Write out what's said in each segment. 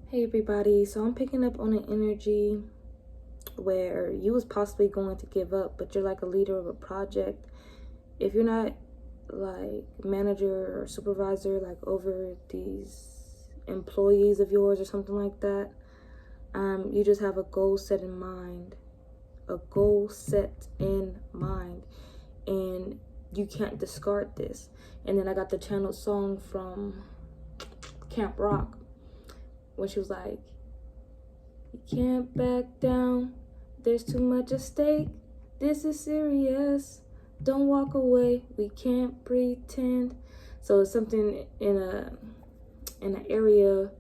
Hey everybody, so I'm picking up on an energy where you was possibly going to give up, but you're like a leader of a project. If you're not like manager or supervisor, like over these employees of yours or something like that, you just have a goal set in mind, and you can't discard this. And then I got the channel song from Camp Rock when she was like, "You can't back down, there's too much at stake, this is serious, don't walk away, we can't pretend." So it's something in an area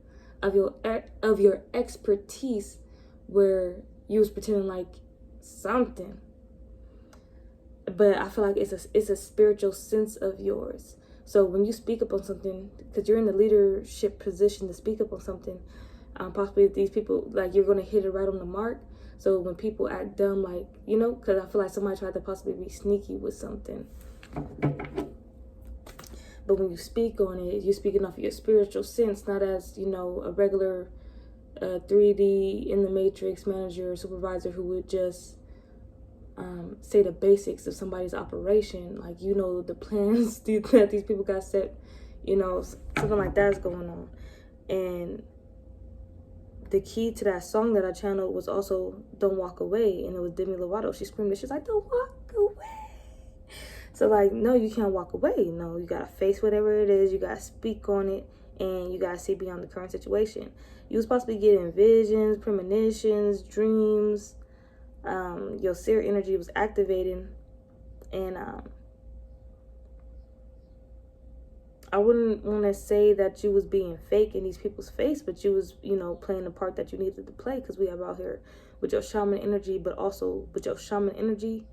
of your expertise where you was pretending like something, but I feel like it's a spiritual sense of yours. So when you speak up on something, because you're in the leadership position to speak up on something, possibly these people, like, you're going to hit it right on the mark. So when people act dumb, like, because I feel like somebody tried to possibly be sneaky with something, but when you speak on it, you're speaking off of your spiritual sense, not as, a regular 3D in the matrix manager or supervisor who would just say the basics of somebody's operation. Like, the plans that these people got set, something like that's going on. And the key to that song that I channeled was also "Don't Walk Away," and it was Demi Lovato. She screamed it. She's like, "Don't walk away." So, like, no, you can't walk away. No, you gotta face whatever it is. You gotta speak on it, and you gotta see beyond the current situation. You was possibly getting visions, premonitions, dreams. Your seer energy was activating, and I wouldn't want to say that you was being fake in these people's face, but you was, playing the part that you needed to play, because we have out here with your shaman energy, but also with your shaman energy,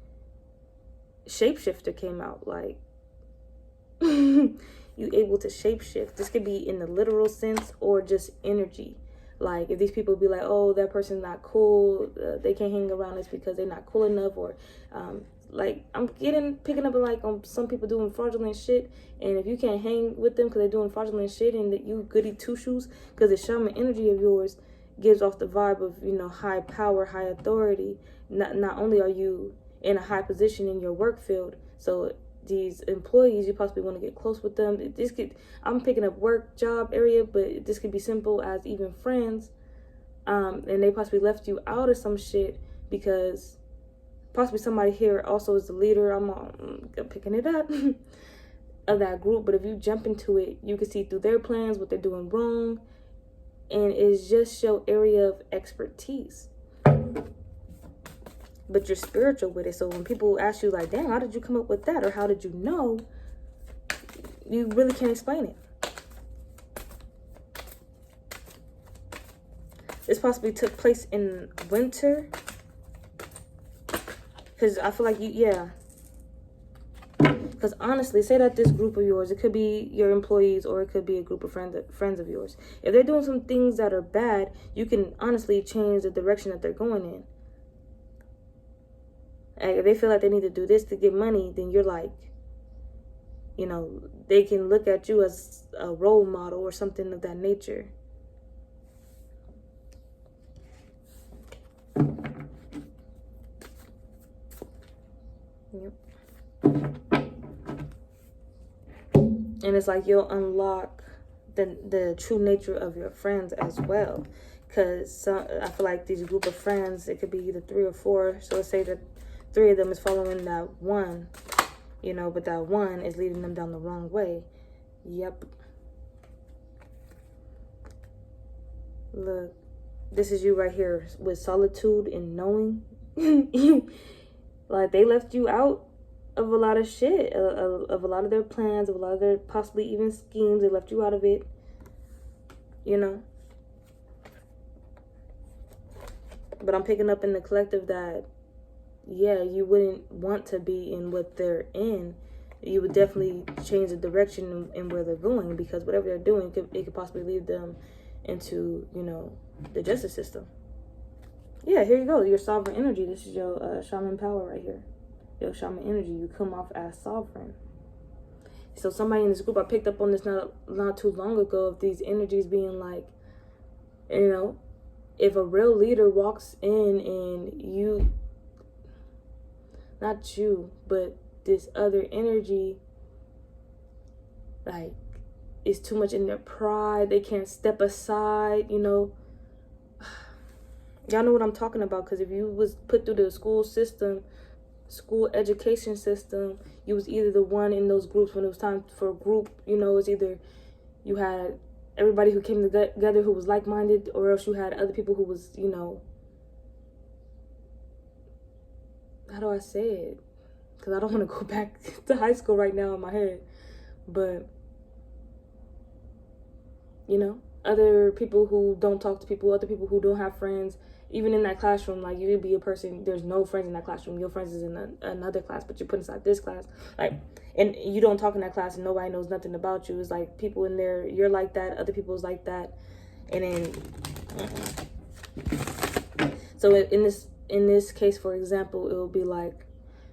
shapeshifter came out. Like, you able to shapeshift. This could be in the literal sense or just energy. Like, if these people be like, "Oh, that person's not cool, they can't hang around us because they're not cool enough," or like, I'm picking up like on some people doing fraudulent shit, and if you can't hang with them because they're doing fraudulent shit, and that you goody two shoes, because the shaman energy of yours gives off the vibe of, high power, high authority. Not only are you in a high position in your work field, so these employees, you possibly want to get close with them. I'm picking up work job area, but this could be simple as even friends, and they possibly left you out of some shit because possibly somebody here also is the leader. I'm picking it up of that group, but if you jump into it, you can see through their plans what they're doing wrong, and it's just your area of expertise, but you're spiritual with it. So when people ask you like, "Damn, how did you come up with that?" or "How did you know?" you really can't explain it. This possibly took place in winter, because I feel like because honestly, say that this group of yours, it could be your employees or it could be a group of friends of yours. If they're doing some things that are bad, you can honestly change the direction that they're going in. And if they feel like they need to do this to get money, then you're like, they can look at you as a role model or something of that nature. Yep. And it's like you'll unlock the true nature of your friends as well. Because I feel like these group of friends, it could be either 3 or 4. So let's say that 3 of them is following that one, but that one is leading them down the wrong way. Yep. Look, this is you right here with solitude and knowing. Like, they left you out of a lot of shit, of a lot of their plans, of a lot of their possibly even schemes. They left you out of it, But I'm picking up in the collective that, yeah, you wouldn't want to be in what they're in. You would definitely change the direction in where they're going, because whatever they're doing, it could possibly lead them into, the justice system. Yeah, here you go. Your sovereign energy. This is your shaman power right here. Your shaman energy. You come off as sovereign. So somebody in this group, I picked up on this not too long ago, of these energies being like, You know, if a real leader walks in and you, not you, but this other energy, like, is too much in their pride, they can't step aside, you know. Y'all know what I'm talking about, because if you was put through the school education system, you was either the one in those groups when it was time for a group, you know, it's either you had everybody who came together who was like-minded, or else you had other people who was, you know, how do I say it? Because I don't want to go back to high school right now in my head. But, you know, other people who don't talk to people, other people who don't have friends. Even in that classroom, like, you could be a person, there's no friends in that classroom. Your friends is in another class, but you're put inside this class. Like, and you don't talk in that class and nobody knows nothing about you. It's like people in there, you're like that, other people's like that. And then, so in this case, for example, it will be like,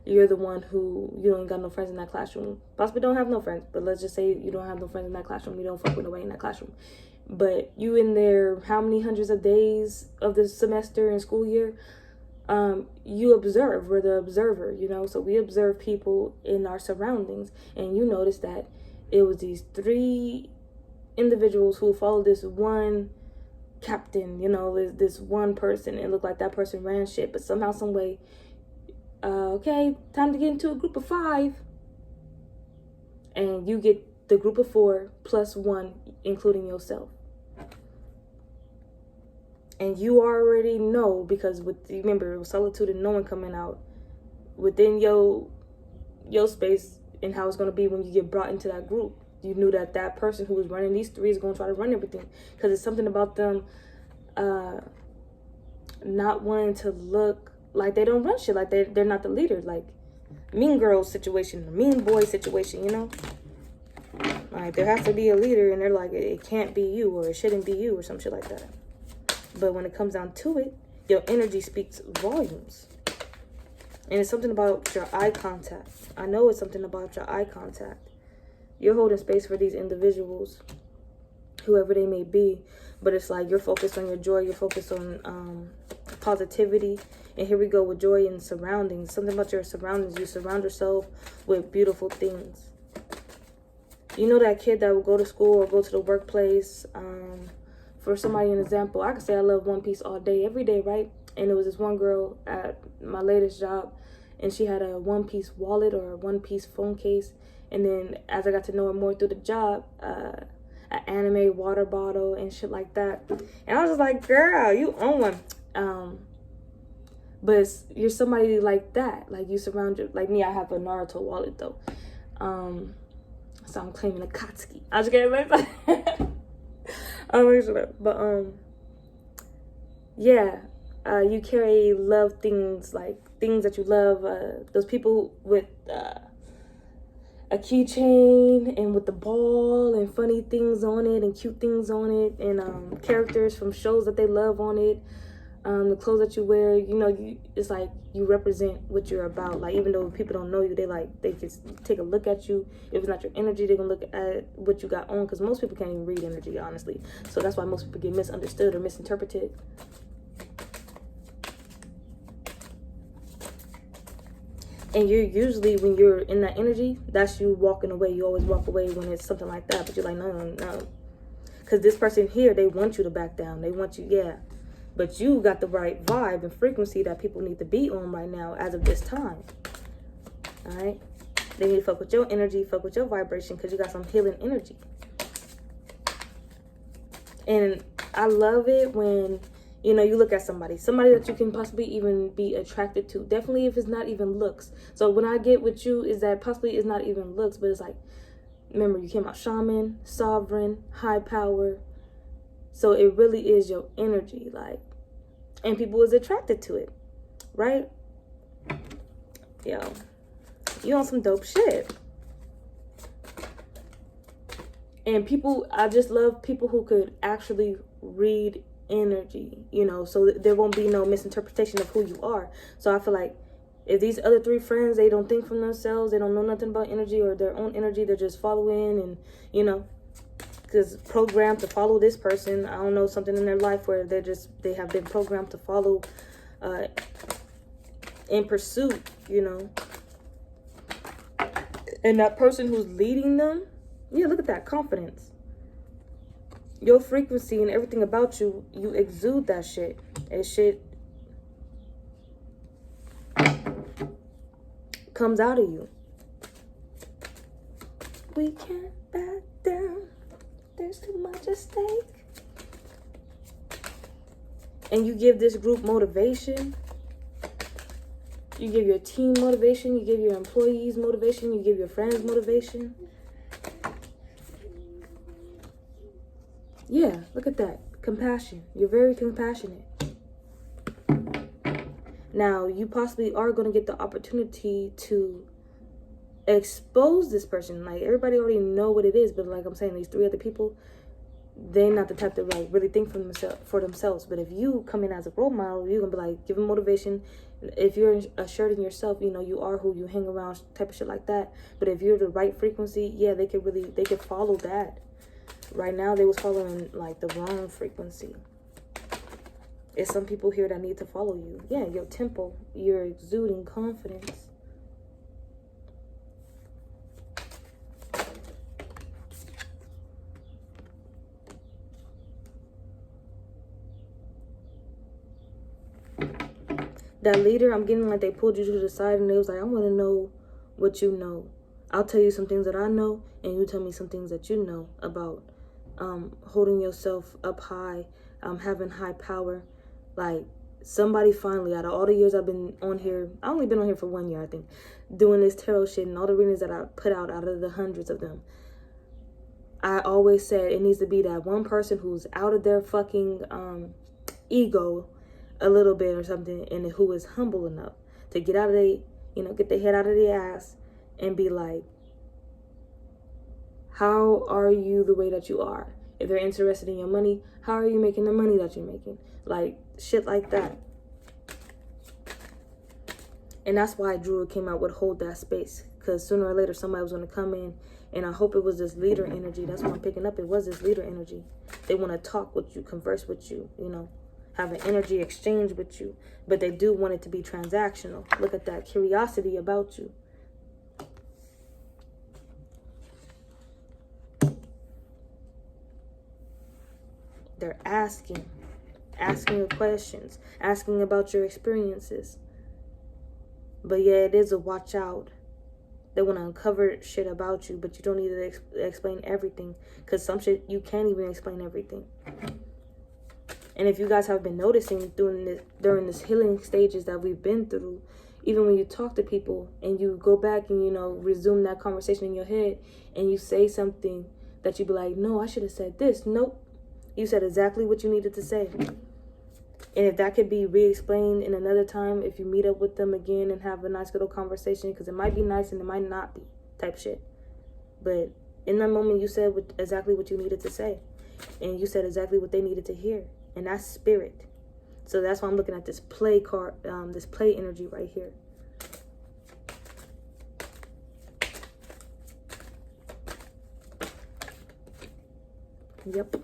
you're the one who, you don't got no friends in that classroom. Possibly don't have no friends, but let's just say you don't have no friends in that classroom. You don't fuck with nobody in that classroom. But you in there, how many hundreds of days of the semester and school year, you observe. We're the observer, you know. So we observe people in our surroundings, and you notice that it was these 3 individuals who followed this one captain, you know, this one person. It looked like that person ran shit, but somehow, some way, okay, time to get into a group of 5, and you get the group of 4 plus 1, including yourself. And you already know, because remember, it was solitude and knowing coming out within your space, and how it's going to be when you get brought into that group. You knew that that person who was running these 3 is going to try to run everything, because it's something about them not wanting to look like they don't run shit, like they're not the leader, like mean girl situation, mean boy situation, you know. Like, there has to be a leader, and they're like, it can't be you, or it shouldn't be you, or some shit like that. But when it comes down to it, your energy speaks volumes. And it's something about your eye contact. I know it's something about your eye contact. You're holding space for these individuals, whoever they may be. But it's like you're focused on your joy. You're focused on positivity. And here we go with joy and surroundings. Something about your surroundings. You surround yourself with beautiful things. You know that kid that will go to school or go to the workplace. For somebody, an example, I could say I love One Piece all day, every day, right? And it was this one girl at my latest job, and she had a One Piece wallet or a One Piece phone case. And then as I got to know her more through the job, an anime water bottle and shit like that. And I was just like, girl, you own one. But you're somebody like that. Like, you surround your, like me, I have a Naruto wallet though. So I'm claiming a Katsuki. I just can't remember. But yeah, you carry love things, like things that you love. Those people with a keychain and with the ball and funny things on it and cute things on it, and characters from shows that they love on it. The clothes that you wear, you know, it's like you represent what you're about. Like, even though people don't know you, they just take a look at you. If it's not your energy, they're gonna look at what you got on, because most people can't even read energy, honestly. So that's why most people get misunderstood or misinterpreted. And you're usually, when you're in that energy, that's you walking away. You always walk away when it's something like that, but you're like, no. Because this person here, they want you to back down. They want you, yeah. But you got the right vibe and frequency that people need to be on right now as of this time. All right? They need to fuck with your energy, fuck with your vibration, because you got some healing energy. And I love it when, you know, you look at somebody that you can possibly even be attracted to. Definitely if it's not even looks. So when I get with you is that possibly it's not even looks, but it's like, remember, you came out shaman, sovereign, high power. So it really is your energy, like, and people is attracted to it, right? Yo, you on some dope shit. And people, I just love people who could actually read energy, you know, so there won't be no misinterpretation of who you are. So I feel like if these other 3 friends, they don't think from themselves, they don't know nothing about energy or their own energy, they're just following and, you know, because programmed to follow this person. I don't know, something in their life where they have been programmed to follow in pursuit, you know. And that person who's leading them, yeah, look at that, confidence. Your frequency and everything about you, you exude that shit. And shit comes out of you. We can't back down. There's too much at stake. And you give this group motivation. You give your team motivation. You give your employees motivation. You give your friends motivation. Yeah, look at that. Compassion. You're very compassionate. Now, you possibly are going to get the opportunity to expose this person. Like, everybody already know what it is, but like I'm saying, these 3 other people, they're not the type to like really think for themselves. But if you come in as a role model, you're gonna be like, give them motivation. If you're asserting yourself, you know, you are who you hang around, type of shit like that. But if you're the right frequency, yeah, they could follow that. Right now, they was following like the wrong frequency. It's some people here that need to follow you. Yeah, your tempo, you're exuding confidence. That leader, I'm getting like they pulled you to the side and they was like, I want to know what you know. I'll tell you some things that I know and you tell me some things that you know about holding yourself up high, having high power. Like, somebody finally, out of all the years I've been on here, I only been on here for 1 year, I think, doing this tarot shit and all the readings that I put out of the hundreds of them. I always said it needs to be that one person who's out of their fucking ego a little bit or something, and who is humble enough to get out of their, you know, get their head out of their ass and be like, how are you the way that you are? If they're interested in your money, how are you making the money that you're making? Like, shit like that. And that's why Druid came out with Hold That Space, because sooner or later somebody was going to come in, and I hope it was this leader energy. That's what I'm picking up. It was this leader energy. They want to talk with you, converse with you, you know, have an energy exchange with you, but they do want it to be transactional. Look at that curiosity about you. They're asking you questions, asking about your experiences. But yeah, it is a watch out. They want to uncover shit about you, but you don't need to explain everything, because some shit you can't even explain everything. And if you guys have been noticing during this healing stages that we've been through, even when you talk to people and you go back and, you know, resume that conversation in your head and you say something that you be like, no, I should have said this. Nope. You said exactly what you needed to say. And if that could be re-explained in another time, if you meet up with them again and have a nice little conversation, because it might be nice and it might not be, type shit. But in that moment, you said exactly what you needed to say. And you said exactly what they needed to hear. And that's spirit. So that's why I'm looking at this play card, this play energy right here. Yep.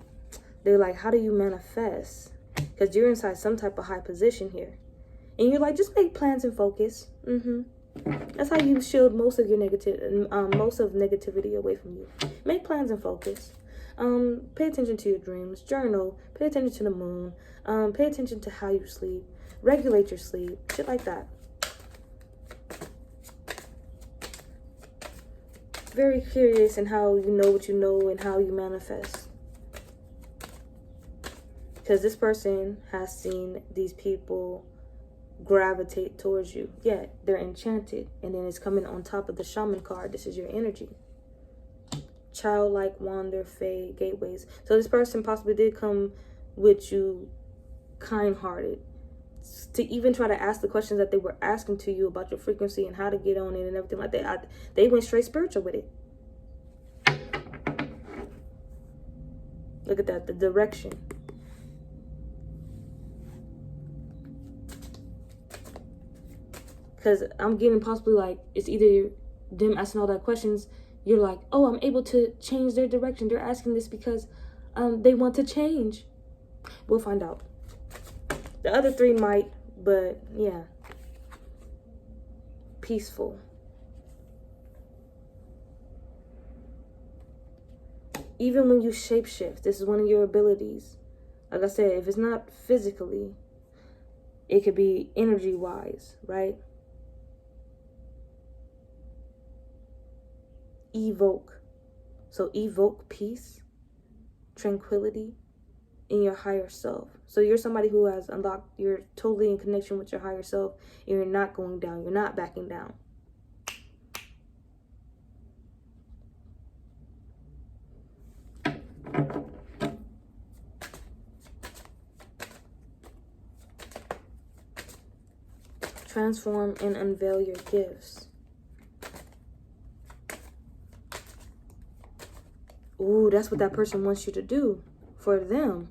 They're like, how do you manifest? Because you're inside some type of high position here. And you're like, just make plans and focus. That's how you shield most of your negativity away from you. Make plans and focus. Pay attention to your dreams. Journal. Pay attention to the moon. Pay attention to how you sleep. Regulate your sleep. Shit like that. Very curious in how you know what you know and how you manifest. Because this person has seen these people gravitate towards you. Yeah, they're enchanted. And then it's coming on top of the shaman card. This is your energy. Childlike, wander, fade, gateways. So this person possibly did come with you kind-hearted. To even try to ask the questions that they were asking to you about your frequency and how to get on it and everything like that. They went straight spiritual with it. Look at that, the direction. Because I'm getting possibly like, it's either them asking all that questions, you're like, oh, I'm able to change their direction. They're asking this because they want to change. We'll find out. The other three might, but yeah. Peaceful. Even when you shapeshift, this is one of your abilities. Like I said, if it's not physically, it could be energy-wise, right? Evoke. So evoke peace, tranquility in your higher self. So you're somebody who has unlocked, you're totally in connection with your higher self, and you're not going down, you're not backing down. Transform and unveil your gifts. Ooh, that's what that person wants you to do for them.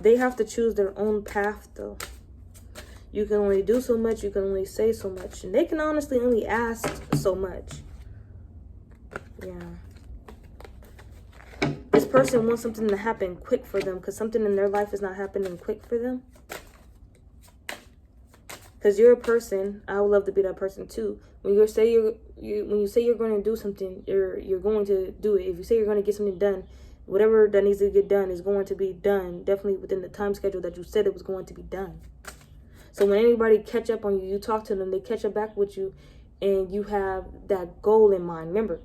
They have to choose their own path, though. You can only do so much. You can only say so much. And they can honestly only ask so much. Yeah. This person wants something to happen quick for them because something in their life is not happening quick for them. Because you're a person, I would love to be that person too. When you say you're going to do something, you're going to do it. If you say you're going to get something done, whatever that needs to get done is going to be done, definitely within the time schedule that you said it was going to be done. So when anybody catch up on you, you talk to them, they catch up back with you, and you have that goal in mind. Remember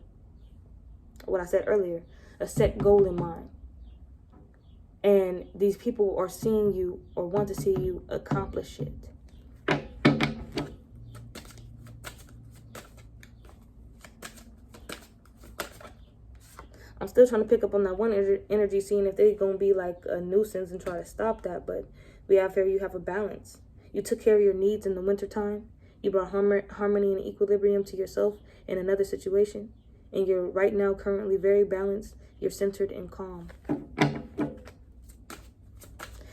what I said earlier, a set goal in mind. And these people are seeing you or want to see you accomplish it. I'm still trying to pick up on that one energy, seeing if they're going to be like a nuisance and try to stop that. But we have here, you have a balance. You took care of your needs in the wintertime. You brought harmony and equilibrium to yourself in another situation. And you're right now currently very balanced. You're centered and calm.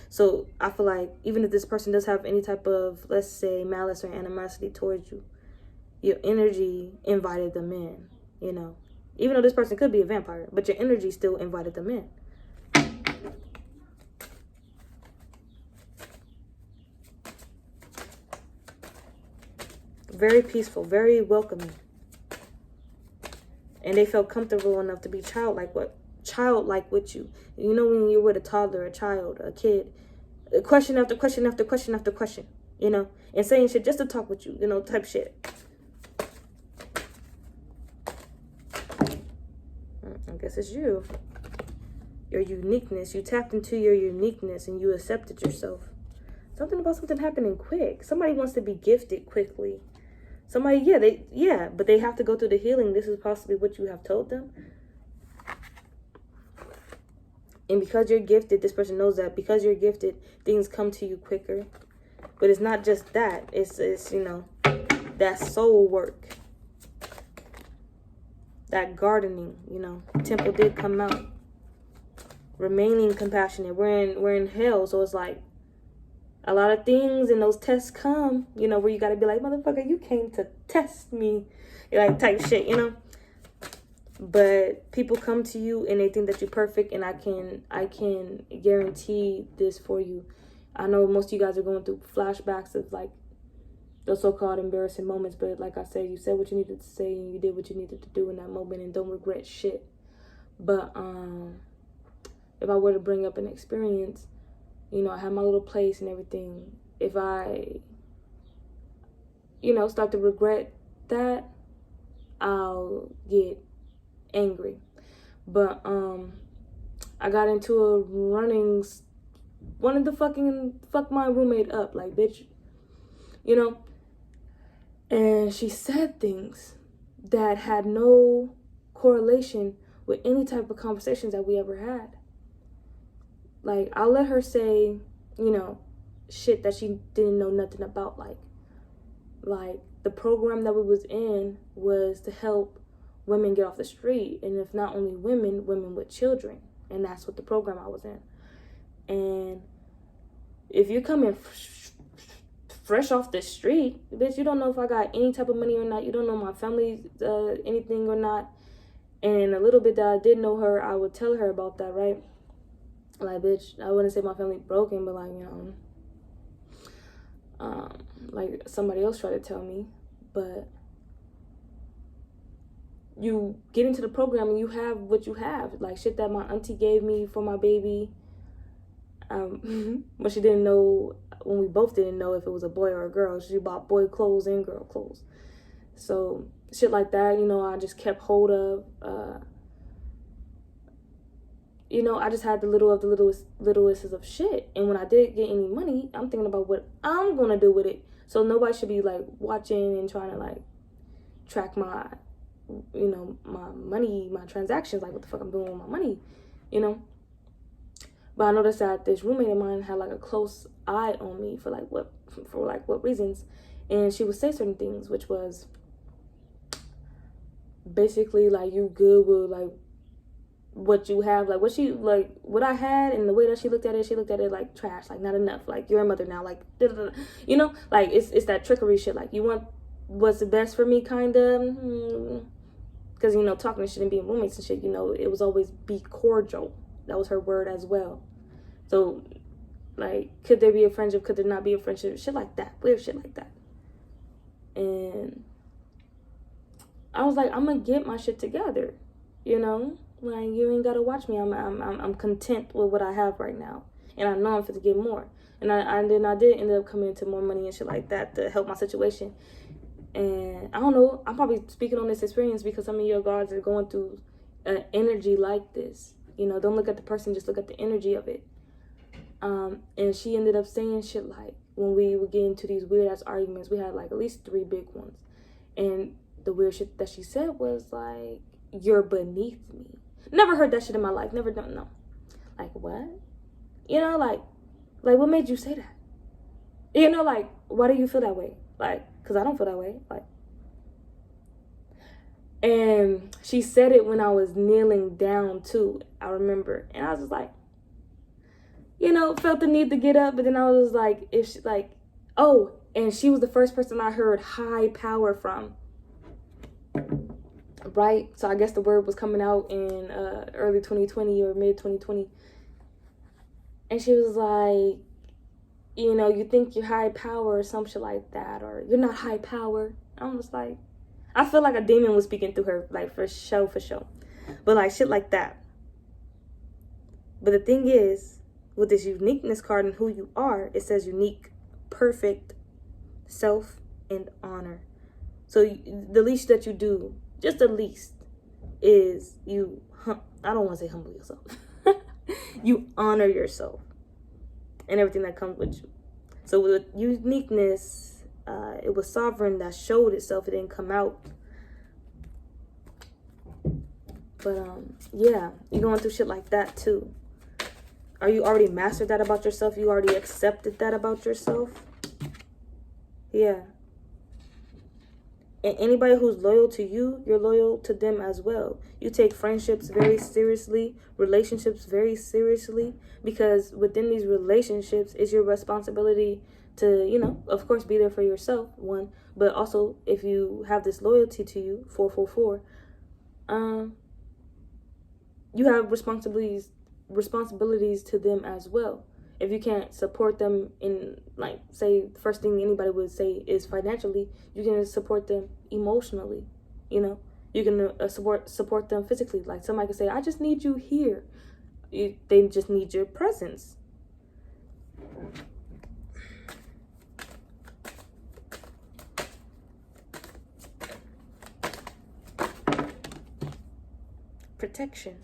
So I feel like even if this person does have any type of, let's say, malice or animosity towards you, your energy invited them in, you know. Even though this person could be a vampire, but your energy still invited them in. Very peaceful, very welcoming. And they felt comfortable enough to be childlike with you. You know, when you're with a toddler, a child, a kid, question after question after question after question, you know, and saying shit just to talk with you, you know, type shit. I guess it's you. Your uniqueness. You tapped into your uniqueness and you accepted yourself. Something about something happening quick. Somebody wants to be gifted quickly. Somebody, but they have to go through the healing. This is possibly what you have told them. And because you're gifted, this person knows that because you're gifted, things come to you quicker. But it's not just that. It's you know, that soul work. That gardening, you know. Temple did come out. Remaining compassionate. We're in hell, so it's like a lot of things and those tests come, you know, where you gotta be like, motherfucker, you came to test me. Like type shit, you know. But people come to you and they think that you're perfect, and I can guarantee this for you. I know most of you guys are going through flashbacks of like those so-called embarrassing moments, but like I said, you said what you needed to say and you did what you needed to do in that moment, and don't regret shit. But if I were to bring up an experience, you know, I had my little place and everything. If I, you know, start to regret that, I'll get angry. But I got into a wanted to fuck my roommate up, like, bitch, you know. And she said things that had no correlation with any type of conversations that we ever had. Like, I'll let her say, you know, shit that she didn't know nothing about. Like the program that we was in was to help women get off the street. And if not only women with children. And that's what the program I was in. And if you're coming fresh off the street, bitch, you don't know if I got any type of money or not. You don't know my family, anything or not. And a little bit that I did know her, I would tell her about that, right? Like, bitch, I wouldn't say my family broken, but like, you know, like somebody else tried to tell me. But you get into the program and you have what you have. Like, shit that my auntie gave me for my baby. But she didn't know, when we both didn't know if it was a boy or a girl. She bought boy clothes and girl clothes. So shit like that, you know, I just kept hold of. You know, I just had the littlest of shit. And when I did get any money, I'm thinking about what I'm gonna do with it. So nobody should be like watching and trying to like track my, you know, my money, my transactions, like what the fuck I'm doing with my money, you know. But I noticed that this roommate of mine had like a close eye on me for what reasons. And she would say certain things, which was basically like, you good with like what you have, like what I had, and the way that she looked at it like trash, like not enough, like you're a mother now, like you know, like it's that trickery shit, like you want what's the best for me, kind of, because you know, talking shit and being roommates and shit, you know, it was always be cordial. That was her word as well. So like, could there be a friendship, could there not be a friendship, shit like that, weird shit like that. And I was like, I'm gonna get my shit together, you know. Like, you ain't gotta watch me. I'm content with what I have right now, and I know I'm fit to get more. And I did end up coming into more money and shit like that to help my situation. And I don't know, I'm probably speaking on this experience because some of your guards are going through an energy like this. You know, don't look at the person, just look at the energy of it. And she ended up saying shit like, when we would get into these weird ass arguments, we had like at least 3 big ones, and the weird shit that she said was like, you're beneath me. Never heard that shit in my life. Never done. No. Like, what? You know, like what made you say that? You know, like, why do you feel that way? Like, because I don't feel that way. Like, and she said it when I was kneeling down too, I remember. And I was just like, you know, felt the need to get up, but then I was like, if she, like, oh, and she was the first person I heard high power from. Right? So I guess the word was coming out in early 2020 or mid 2020. And she was like, you know, you think you're high power or some shit like that, or you're not high power. I'm just like, I feel like a demon was speaking through her, like for show. But like shit like that. But the thing is, with this uniqueness card and who you are, it says unique, perfect, self, and honor. So the least that you do, just the least, is you, I don't want to say humble yourself. You honor yourself and everything that comes with you. So with uniqueness, it was sovereign that showed itself. It didn't come out. But yeah, you're going through shit like that too. Are you already mastered that about yourself? You already accepted that about yourself? Yeah. And anybody who's loyal to you, you're loyal to them as well. You take friendships very seriously, relationships very seriously, because within these relationships, it's your responsibility to, you know, of course, be there for yourself, one, but also if you have this loyalty to you, 444, you have responsibilities to them as well. If you can't support them in, like, say, the first thing anybody would say is financially, you can support them emotionally, you know. You can support them physically. Like, somebody can say, I just need you here. They just need your presence. Protection.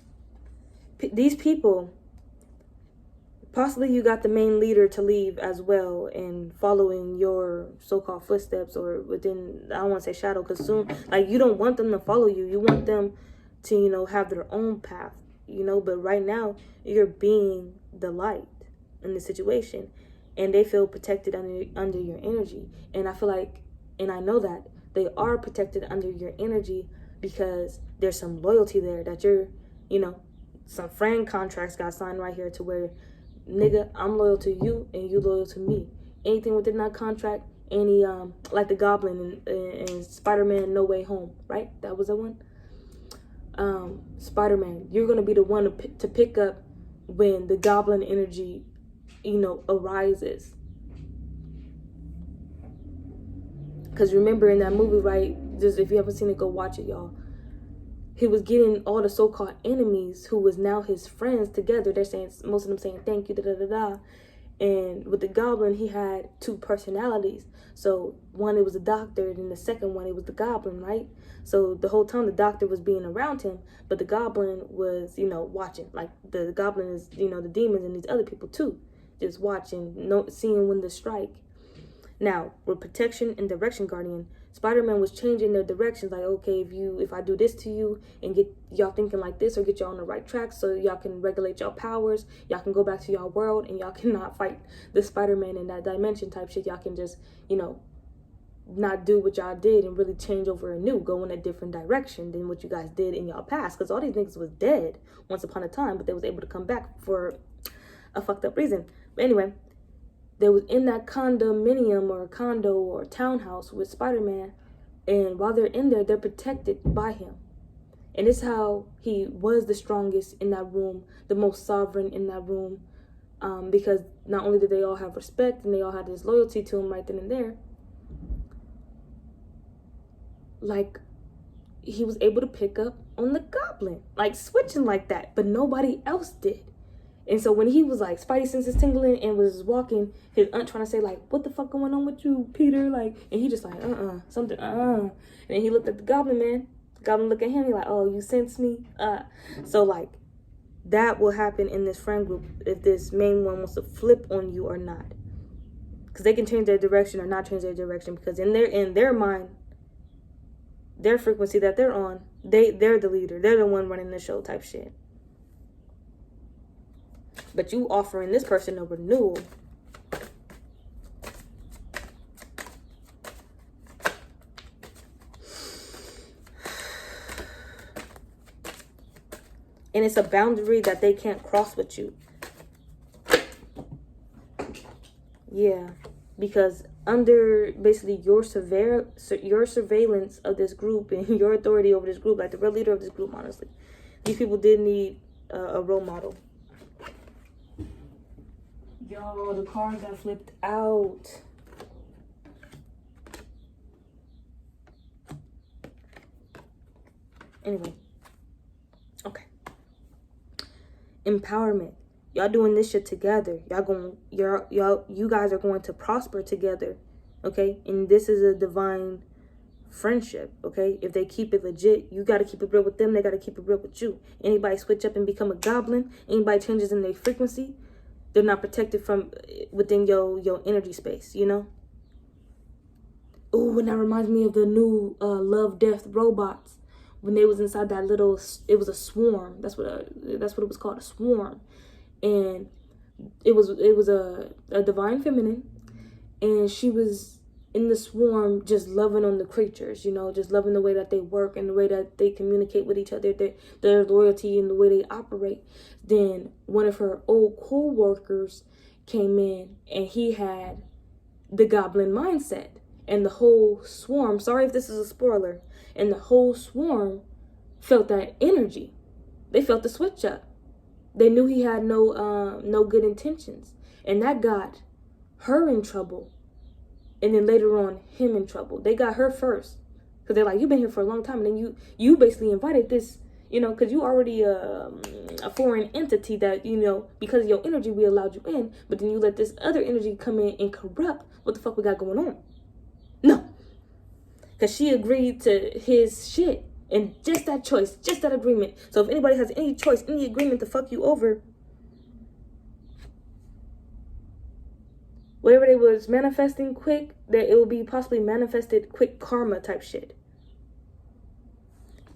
These people, possibly you got the main leader to leave as well and following your so-called footsteps, or within, I don't want to say shadow, because soon, like, you don't want them to follow you. You want them to, you know, have their own path, you know. But right now, you're being the light in the situation, and they feel protected under your energy. And I feel like, and I know that they are protected under your energy because there's some loyalty there that you're, you know, some friend contracts got signed right here to where nigga, I'm loyal to you and you loyal to me. Anything within that contract, any like the Goblin and Spider-Man No Way Home, right? That was the one. Spider-Man, you're gonna be the one to pick up when the Goblin energy, arises. Because remember in that movie, right? Just if you haven't seen it, go watch it, y'all. He was getting all the so-called enemies who was now his friends together. They're saying, most of them saying thank you, da da da da. And with the Goblin, he had two personalities. So one, it was a doctor, and the second one, it was the Goblin, right? So the whole time the doctor was being around him, but the Goblin was, watching. Like the Goblin is, the demons and these other people too, just watching, seeing when to strike. Now, with Protection and Direction Guardian, Spider-Man was changing their directions. Like, okay, if I do this to you and get y'all thinking like this, or get y'all on the right track so y'all can regulate y'all powers, y'all can go back to y'all world and y'all cannot fight the Spider-Man in that dimension type shit. Y'all can just, not do what y'all did and really change over anew, go in a different direction than what you guys did in y'all past. Because all these niggas was dead once upon a time, but they was able to come back for a fucked up reason. But anyway, they was in that condominium or condo or townhouse with Spider-Man, and while they're in there, they're protected by him. And this is how he was the strongest in that room, the most sovereign in that room, because not only did they all have respect and they all had this loyalty to him right then and there, like, he was able to pick up on the Goblin, like switching like that, but nobody else did. And so when he was like, Spidey senses tingling and was walking, his aunt trying to say like, what the fuck going on with you, Peter? Like, and he just like, something, And then he looked at the Goblin man. The Goblin looked at him, he like, oh, you sense me? So like, that will happen in this friend group if this main one wants to flip on you or not. Because they can change their direction or not change their direction, because in their mind, their frequency that they're on, they're the leader. They're the one running the show type shit. But you offering this person a renewal. And it's a boundary that they can't cross with you. Yeah. Because under basically your surveillance of this group and your authority over this group, like the real leader of this group, honestly, these people did need a role model. Yo, the car got flipped out. Anyway. Okay. Empowerment. Y'all doing this shit together. You guys are going to prosper together. Okay? And this is a divine friendship. Okay? If they keep it legit, you got to keep it real with them. They got to keep it real with you. Anybody switch up and become a Goblin, anybody changes in their frequency, they're not protected from within your energy space, Ooh, and that reminds me of the new Love, Death robots. When they was inside that little, it was a swarm. That's what it was called, a swarm. And it was a divine feminine, and she was in the swarm just loving on the creatures, just loving the way that they work and the way that they communicate with each other, their loyalty and the way they operate. Then one of her old co-workers came in, and he had the Goblin mindset. And the whole swarm, sorry if this is a spoiler, and the whole swarm felt that energy. They felt the switch up. They knew he had no good intentions. And that got her in trouble. And then later on, him in trouble. They got her first. Because they're like, you've been here for a long time. And then you basically invited this, because you already a foreign entity that, because of your energy, we allowed you in. But then you let this other energy come in and corrupt what the fuck we got going on. No. Because she agreed to his shit. And just that choice, just that agreement. So if anybody has any choice, any agreement to fuck you over, whatever they was manifesting quick, that it will be possibly manifested quick karma type shit.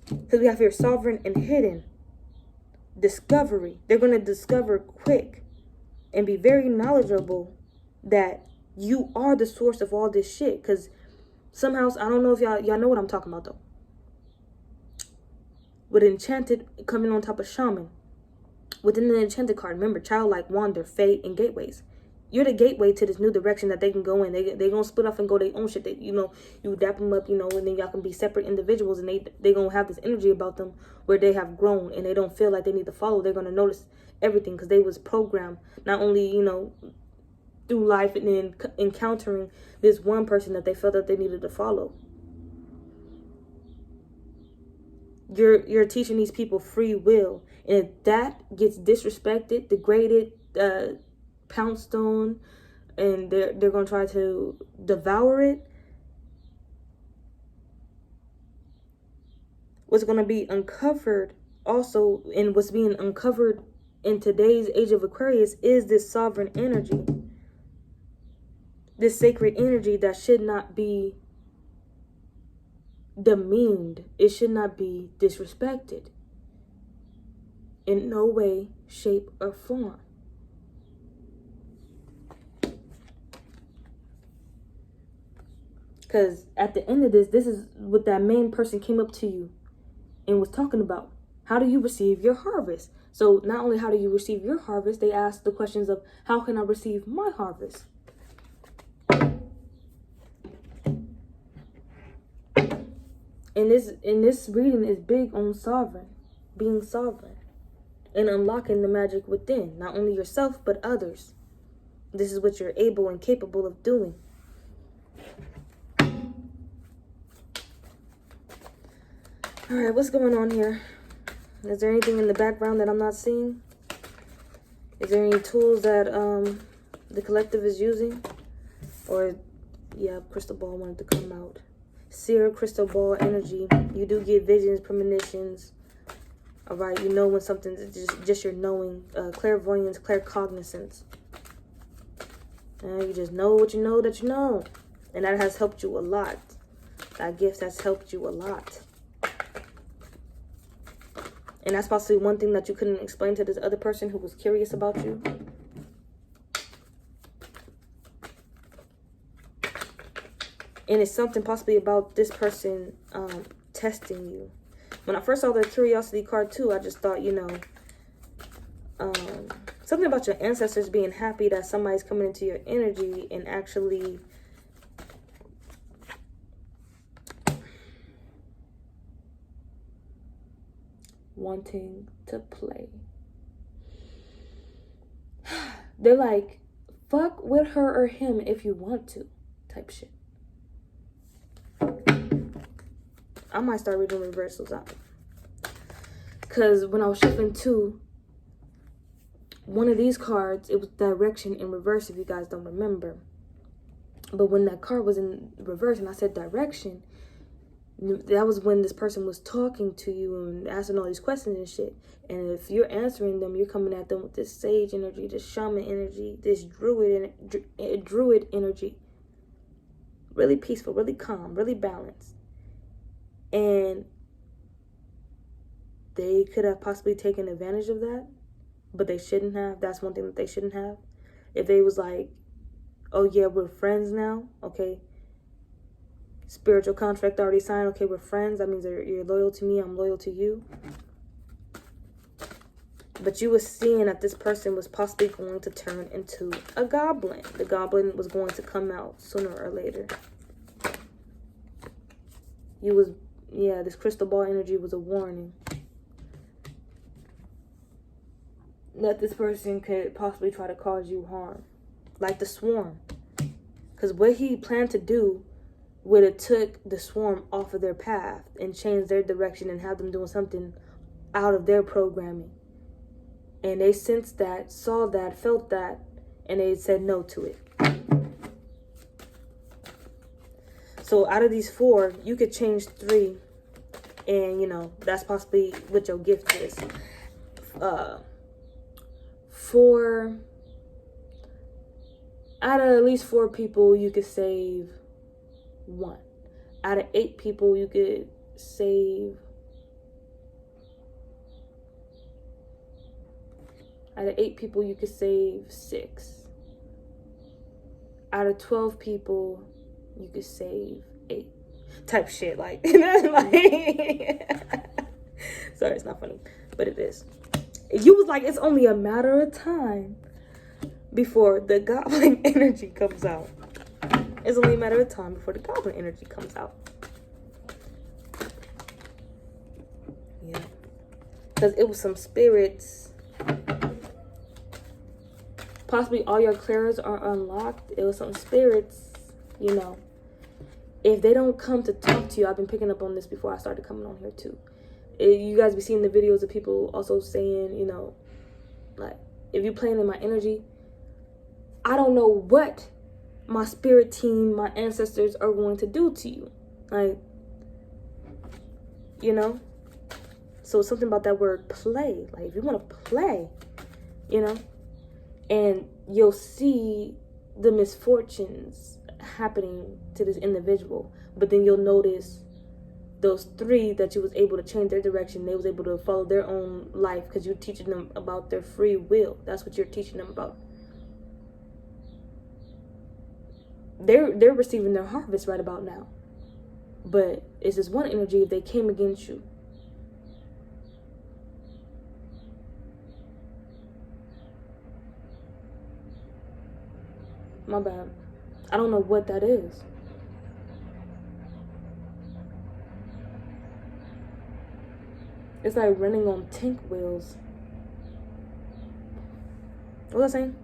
Because we have here sovereign and hidden. Discovery. They're going to discover quick and be very knowledgeable that you are the source of all this shit. Because somehow, I don't know if y'all know what I'm talking about though. With Enchanted coming on top of Shaman. Within the Enchanted card, remember, childlike, wander, fate, and gateways. You're the gateway to this new direction that they can go in. They gonna split off and go their own shit. They, you dap them up, and then y'all can be separate individuals, and they gonna have this energy about them where they have grown and they don't feel like they need to follow. They're gonna notice everything because they was programmed not only through life and then encountering this one person that they felt that they needed to follow. You're teaching these people free will, and if that gets disrespected, degraded, pounced on, and they're gonna try to devour it, what's gonna be uncovered also, and what's being uncovered in today's age of Aquarius, is this sovereign energy, this sacred energy that should not be demeaned. It should not be disrespected in no way, shape, or form. Because at the end of this is what that main person came up to you and was talking about. How do you receive your harvest? So not only how do you receive your harvest, they ask the questions of, how can I receive my harvest? And this reading is big on being sovereign, and unlocking the magic within, not only yourself, but others. This is what you're able and capable of doing. All right, what's going on here? Is there anything in the background that I'm not seeing? Is there any tools that the collective is using? Or, yeah, crystal ball wanted to come out. Seer, crystal ball energy. You do get visions, premonitions. All right, you know when something's just your knowing. Clairvoyance, claircognizance. You just know what you know that you know. And that has helped you a lot. That gift has helped you a lot. And that's possibly one thing that you couldn't explain to this other person who was curious about you. And it's something possibly about this person testing you. When I first saw the Curiosity card too, I just thought, something about your ancestors being happy that somebody's coming into your energy and actually wanting to play. They're like, fuck with her or him if you want to, type shit. I might start reading reversals out. Because when I was shuffling two, one of these cards, it was direction in reverse, if you guys don't remember. But when that card was in reverse and I said direction, that was when this person was talking to you and asking all these questions and shit. And if you're answering them, you're coming at them with this sage energy, this shaman energy, this druid energy. Really peaceful, really calm, really balanced. And they could have possibly taken advantage of that, but they shouldn't have. That's one thing that they shouldn't have. If they was like, oh yeah, we're friends now, okay. Spiritual contract already signed, okay, we're friends. That means you're loyal to me, I'm loyal to you. But you were seeing that this person was possibly going to turn into a goblin. The goblin was going to come out sooner or later. This crystal ball energy was a warning that this person could possibly try to cause you harm. Like the swarm. Because what he planned to do would have took the swarm off of their path and changed their direction and have them doing something out of their programming. And they sensed that, saw that, felt that, and they said no to it. So out of these four, you could change three. And, that's possibly what your gift is. Out of at least 4 people, you could save 1. Out of 8 people, you could save. Out of 8 people, you could save 6. Out of 12 people, you could save 8. Type shit, like, sorry, it's not funny, but it is. You was like, it's only a matter of time before the goblin energy comes out. It's only a matter of time before the goblin energy comes out. Yeah. Because it was some spirits. Possibly all your clairs are unlocked. It was some spirits, you know. If they don't come to talk to you, I've been picking up on this before I started coming on here too. You guys be seeing the videos of people also saying, you know, like, if you're playing in my energy, I don't know what my spirit team, my ancestors are going to do to you. Like, you know? So something about that word play. Like, if you want to play, you know? And you'll see the misfortunes happening to this individual. But then you'll notice those three that you was able to change their direction. They was able to follow their own life because you're teaching them about their free will. That's what you're teaching them about. They're receiving their harvest right about now. But it's this one energy if they came against you. My bad. I don't know what that is. It's like running on tank wheels. What was I saying?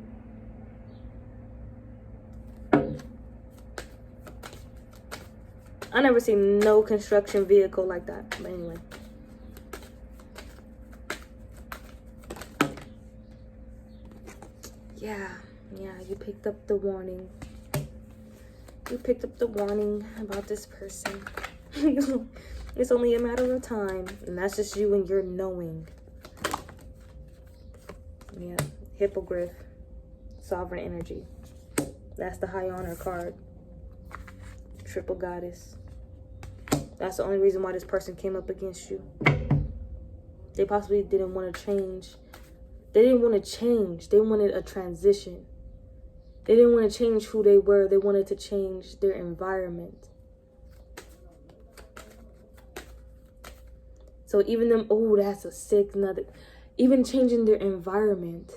I never seen no construction vehicle like that. But anyway. Yeah, you picked up the warning. You picked up the warning about this person. It's only a matter of time. And that's just you and your knowing. Yeah, Hippogriff. Sovereign energy. That's the high honor card. Triple goddess. That's the only reason why this person came up against you. They possibly didn't want to change. They didn't want to change. They wanted a transition. They didn't want to change who they were. They wanted to change their environment. So even them, oh, that's a sick nugget. Even changing their environment.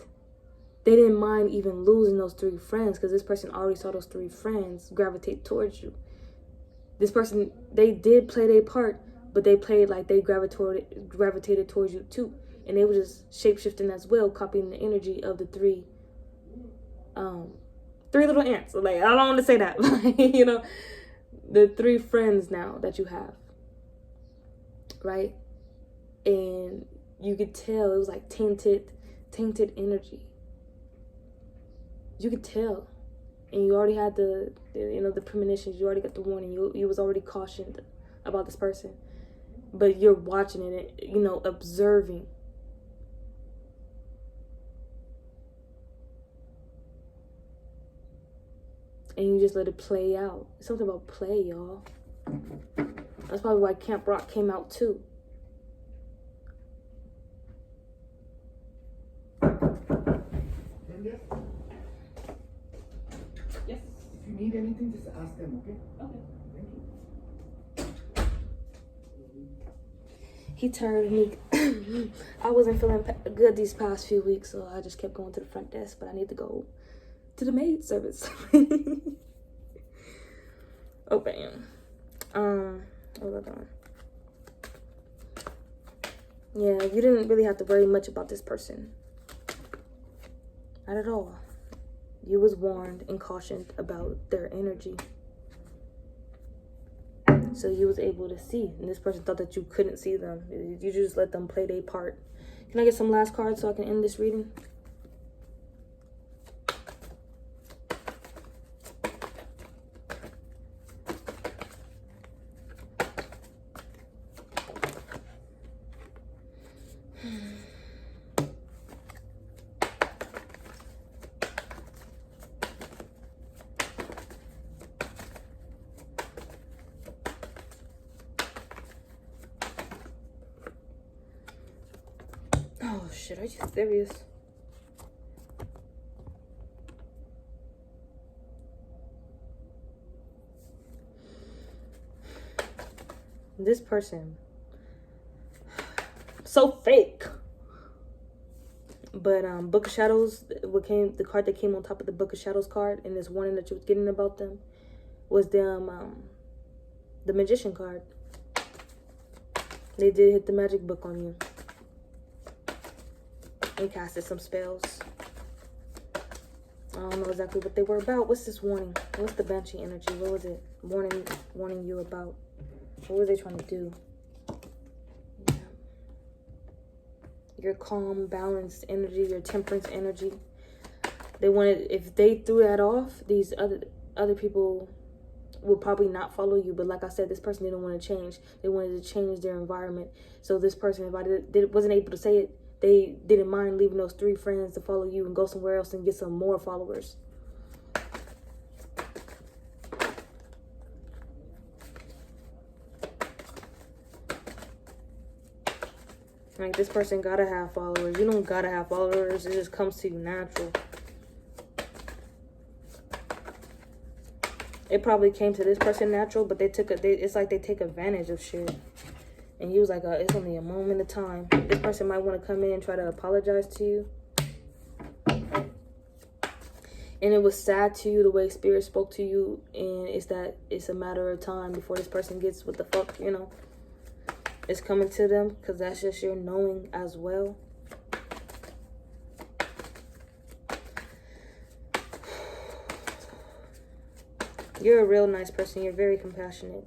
They didn't mind even losing those three friends because this person already saw those three friends gravitate towards you. This person, they did play their part, but they played like they gravitated towards you too. And they were just shape-shifting as well, copying the energy of the three little ants. Like, I don't want to say that. You know, the three friends now that you have. Right? And you could tell it was like tainted energy. You could tell. And you already had the premonitions. You already got the warning. You was already cautioned about this person. But you're watching it, you know, observing. And you just let it play out. It's something about play, y'all. That's probably why Camp Rock came out too. Yes. If you need anything, just ask them, okay? Okay. Thank you. He turned me. I wasn't feeling good these past few weeks, so I just kept going to the front desk, but I need to go to the maid service. Okay. What was I doing? Yeah, you didn't really have to worry much about this person. Not at all. You was warned and cautioned about their energy. So you was able to see. And this person thought that you couldn't see them. You just let them play their part. Can I get some last cards so I can end this reading? Oh shit, are you serious? This person, so fake. But Book of Shadows, the card that came on top of the Book of Shadows card in this warning that you was getting about them was the Magician card. They did hit the magic book on you and casted some spells. I don't know exactly what they were about. What's this warning? What's the Banshee energy? What was it? Warning you about? What were they trying to do? Yeah. Your calm, balanced energy, your temperance energy. They wanted, if they threw that off, these other people will probably not follow you. But like I said, this person didn't want to change. They wanted to change their environment. So this person, if I wasn't able to say it, they didn't mind leaving those 3 friends to follow you and go somewhere else and get some more followers. Like, this person gotta have followers. You don't gotta have followers. It just comes to you natural. It probably came to this person natural, but it's like they take advantage of shit. And you was like, it's only a moment of time. This person might want to come in and try to apologize to you. And it was sad to you the way Spirit spoke to you. And it's a matter of time before this person gets what the fuck, it's coming to them. Because that's just your knowing as well. You're a real nice person. You're very compassionate.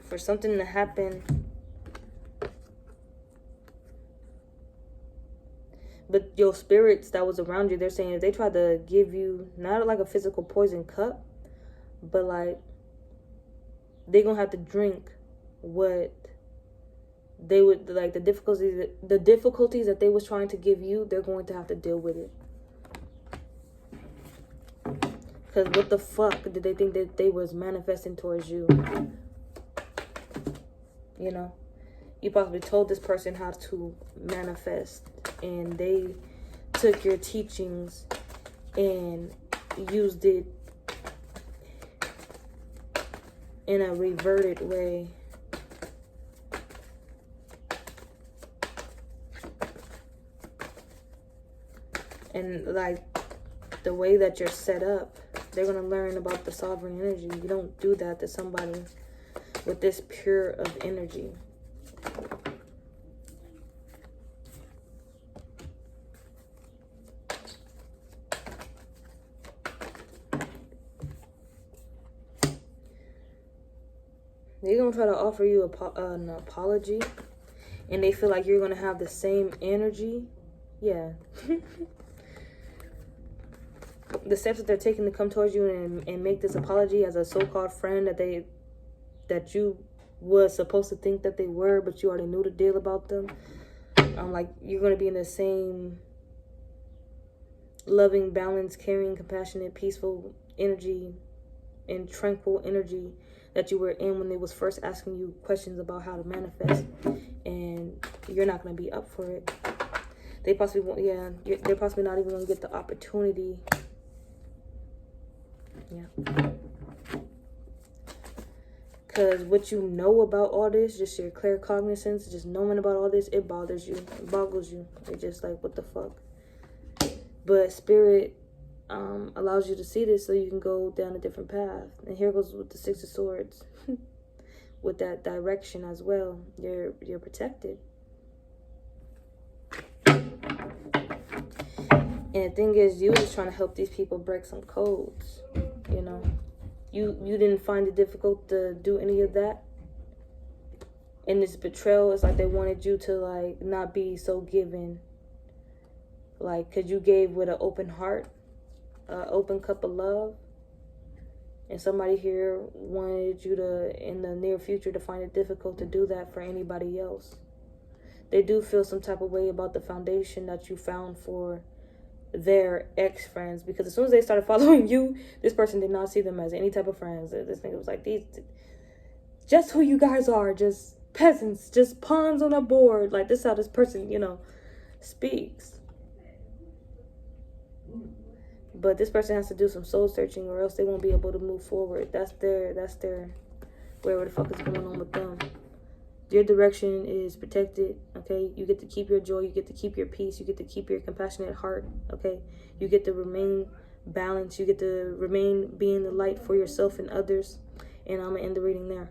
For something to happen, but your spirits that was around you, they're saying if they tried to give you not like a physical poison cup, but like they're gonna have to drink what they would, like the difficulties that they was trying to give you, they're going to have to deal with it. Because what the fuck did they think that they was manifesting towards you? You possibly told this person how to manifest, and they took your teachings and used it in a reverted way. And like the way that you're set up, they're going to learn about the sovereign energy. You don't do that to somebody with this pure of energy. They're going to try to offer you an apology, and they feel like you're going to have the same energy. Yeah. The steps that they're taking to come towards you and make this apology as a so-called friend that you was supposed to think that they were, but you already knew the deal about them. Like you're going to be in the same loving, balanced, caring, compassionate, peaceful energy and tranquil energy that you were in when they was first asking you questions about how to manifest, and you're not going to be up for it. They possibly won't. Yeah, they're possibly not even going to get the opportunity. Yeah. Because what you know about all this, just your claircognizance, just knowing about all this, it bothers you. It boggles you. It's just like, what the fuck? But Spirit allows you to see this so you can go down a different path. And here goes with the 6 of Swords. With that direction as well. You're protected. And the thing is, you were just trying to help these people break some codes. You didn't find it difficult to do any of that. And this betrayal is like they wanted you to like not be so giving. Like, cause you gave with an open heart, an open cup of love. And somebody here wanted you to, in the near future, to find it difficult to do that for anybody else. They do feel some type of way about the foundation that you found for their ex-friends, because as soon as they started following you, this person did not see them as any type of friends. This nigga was like, these just who you guys are, just peasants, just pawns on a board. Like, this is how this person, speaks. But this person has to do some soul searching, or else they won't be able to move forward. That's their whatever the fuck is going on with them. Your direction is protected, okay? You get to keep your joy. You get to keep your peace. You get to keep your compassionate heart, okay? You get to remain balanced. You get to remain being the light for yourself and others. And I'm going to end the reading there.